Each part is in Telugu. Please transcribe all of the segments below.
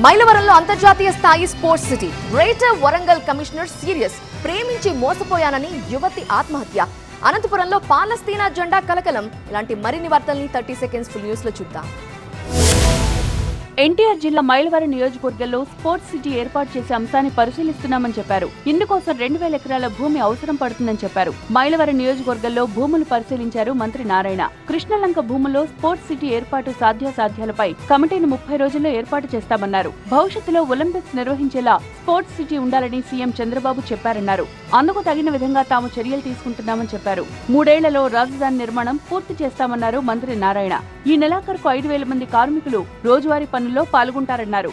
మైలవరంలో అంతర్జాతీయ స్థాయి sports city. Greater Warangal commissioner serious. ప్రేమించి మోసపోయానని యువతి ఆత్మహత్య. అనంతపురంలో పాలస్తీనా జెండా కలకలం. ఇలాంటి మరిన్ని వార్తల్ని 30 సెకండ్స్ ఫుల్ న్యూస్ లో చూద్దాం. ఎన్టీఆర్ జిల్లా మైలవరం నియోజకవర్గంలో స్పోర్ట్స్ సిటీ ఏర్పాటు చేసే అంశాన్ని పరిశీలిస్తున్నామని చెప్పారు. ఇందుకోసం 2000 ఎకరాల భూమి అవసరం పడుతుందని చెప్పారు. మైలవరం నియోజకవర్గంలో భూములు పరిశీలించారు మంత్రి నారాయణ. కృష్ణలంక భూముల్లో స్పోర్ట్స్ సిటీ ఏర్పాటు సాధ్యాసాధ్యాలపై కమిటీని 30 రోజుల్లో ఏర్పాటు చేస్తామన్నారు. భవిష్యత్తులో ఒలింపిక్స్ నిర్వహించేలా స్పోర్ట్స్ సిటీ ఉండాలని సీఎం చంద్రబాబు చెప్పారన్నారు. అందుకు తగిన విధంగా తాము చర్యలు తీసుకుంటున్నామని చెప్పారు. 3 ఏళ్లలో రాజధాని నిర్మాణం పూర్తి చేస్తామన్నారు మంత్రి నారాయణ. ఈ నెలాఖరుకు 5000 మంది కార్మికులు రోజువారీ పనుల్లో పాల్గొంటారన్నారు.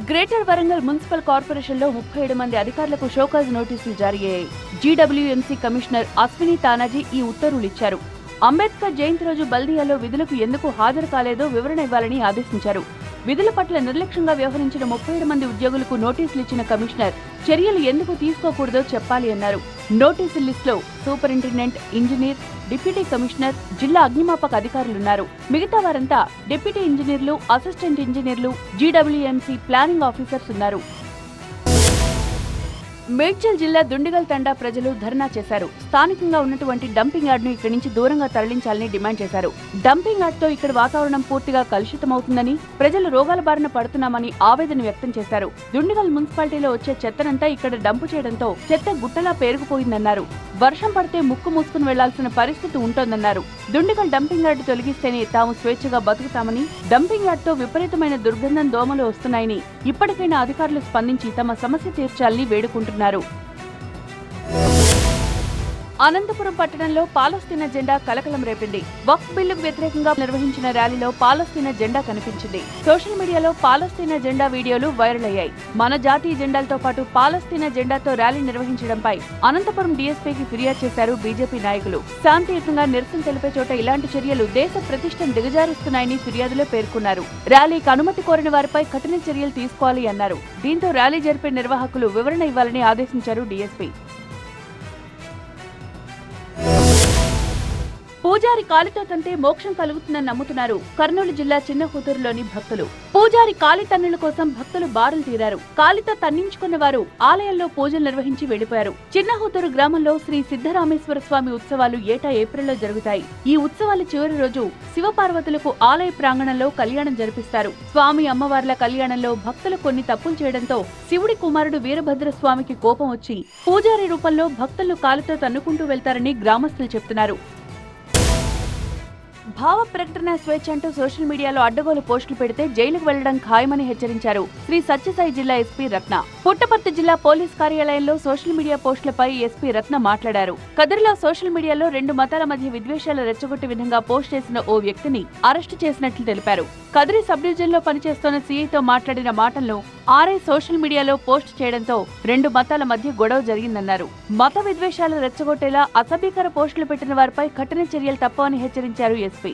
గ్రేటర్ వరంగల్ మున్సిపల్ కార్పొరేషన్లో 37 మంది అధికారులకు షోకాజ్ నోటీసులు జారీ అయ్యాయి. జీడబ్ల్యూఎంసీ కమిషనర్ అశ్విని తానాజీ ఈ ఉత్తర్వులిచ్చారు. అంబేద్కర్ జయంతి రోజు బల్దియాలో విధులకు ఎందుకు హాజరు కాలేదో వివరణ ఇవ్వాలని ఆదేశించారు. విధుల పట్ల నిర్లక్ష్యంగా వ్యవహరించిన 37 మంది ఉద్యోగులకు నోటీసులు ఇచ్చిన కమిషనర్ చర్యలు ఎందుకు తీసుకోకూడదో చెప్పాలి అన్నారు. నోటీసుల లిస్టులో సూపరింటెండెంట్, ఇంజనీర్, డిప్యూటీ కమిషనర్, జిల్లా అగ్నిమాపక అధికారులున్నారు. మిగతా వారంతా డిప్యూటీ ఇంజనీర్లు, అసిస్టెంట్ ఇంజనీర్లు, జీడబ్ల్యూఎంసీ ప్లానింగ్ ఆఫీసర్స్ ఉన్నారు. మేడ్చల్ జిల్లా దుండిగల్ తండా ప్రజలు ధర్నా చేశారు. స్థానికంగా ఉన్నటువంటి డంపింగ్ యార్డ్ ను ఇక్కడి నుంచి దూరంగా తరలించాలని డిమాండ్ చేశారు. డంపింగ్ యార్డ్ తో ఇక్కడ వాతావరణం పూర్తిగా కలుషితమవుతుందని, ప్రజలు రోగాల బారిన పడుతున్నామని ఆవేదన వ్యక్తం చేశారు. దుండిగల్ మున్సిపాలిటీలో వచ్చే చెత్తనంతా ఇక్కడ డంపు చేయడంతో చెత్త గుట్టలా పేరుకుపోయిందన్నారు. వర్షం పడితే ముక్కు మూసుకుని వెళ్లాల్సిన పరిస్థితి ఉంటోందన్నారు. దుండిగల్ డంపింగ్ యార్డ్ తొలగిస్తేనే తాము స్వేచ్ఛగా బతుకుతామని, డంపింగ్ యార్డ్ తో విపరీతమైన దుర్గంధం, దోమలు వస్తున్నాయని ఇప్పటికైనా అధికారులు స్పందించి తమ సమస్య తీర్చాలని వేడుకుంటున్నారు. అనంతపురం పట్టణంలో పాలస్తీనా జెండా కలకలం రేపింది. వక్ఫ్ బిల్లుకు వ్యతిరేకంగా నిర్వహించిన ర్యాలీలో పాలస్తీనా జెండా కనిపించింది. సోషల్ మీడియాలో పాలస్తీనా జెండా వీడియోలు వైరల్ అయ్యాయి. మన జాతీయ జెండాలతో పాటు పాలస్తీనా జెండాతో ర్యాలీ నిర్వహించడంపై అనంతపురం డీఎస్పీకి ఫిర్యాదు చేశారు బీజేపీ నాయకులు. శాంతియుతంగా నిరసన తెలిపే చోట ఇలాంటి చర్యలు దేశ ప్రతిష్టను దిగజారుస్తున్నాయని ఫిర్యాదులో పేర్కొన్నారు. ర్యాలీకి అనుమతి కోరిన వారిపై కఠిన చర్యలు తీసుకోవాలి అన్నారు. దీంతో ర్యాలీ జరిపే నిర్వాహకులు వివరణ ఇవ్వాలని ఆదేశించారు డీఎస్పీ. పూజారి కాలితో తంటే మోక్షం కలుగుతుందని నమ్ముతున్నారు కర్నూలు జిల్లా చిన్నహూతూరులోని భక్తులు. పూజారి కాలి తన్నుల కోసం భక్తులు బారులు తీరారు. కాలితో తన్నించుకున్న వారు ఆలయంలో పూజలు నిర్వహించి వెళ్లిపోయారు. చిన్నహూతూరు గ్రామంలో శ్రీ సిద్ధరామేశ్వర స్వామి ఉత్సవాలు ఏటా ఏప్రిల్లో జరుగుతాయి. ఈ ఉత్సవాల చివరి రోజు శివపార్వతులకు ఆలయ ప్రాంగణంలో కళ్యాణం జరిపిస్తారు. స్వామి అమ్మవార్ల కళ్యాణంలో భక్తులు కొన్ని తప్పులు చేయడంతో శివుడి కుమారుడు వీరభద్రస్వామికి కోపం వచ్చి పూజారి రూపంలో భక్తులను కాలితో తన్నుకుంటూ వెళ్తారని గ్రామస్తులు చెప్తున్నారు. భావ ప్రకటన స్వేచ్ఛ అంటూ సోషల్ మీడియాలో అడ్డగోలు పోస్టులు పెడితే జైలుకు వెళ్లడం ఖాయమని హెచ్చరించారు శ్రీ సత్యసాయి జిల్లా ఎస్పీ రత్న. పుట్టపర్తి జిల్లా పోలీస్ కార్యాలయంలో సోషల్ మీడియా పోస్టులపై ఎస్పీ రత్న మాట్లాడారు. కదిరిలో సోషల్ మీడియాలో 2 మతాల మధ్య విద్వేషాలు రెచ్చగొట్టే విధంగా పోస్ట్ చేసిన ఓ వ్యక్తిని అరెస్టు చేసినట్లు తెలిపారు. కదిరి సబ్ డివిజన్ లో పనిచేస్తున్న సీఐతో మాట్లాడిన మాటలను ఆర్ఐ సోషల్ మీడియాలో పోస్ట్ చేయడంతో 2 మతాల మధ్య గొడవ జరిగిందన్నారు. మత విద్వేషాలు రెచ్చగొట్టేలా అసభ్యకర పోస్టులు పెట్టిన వారిపై కఠిన చర్యలు తప్పవని హెచ్చరించారు ఎస్పీ.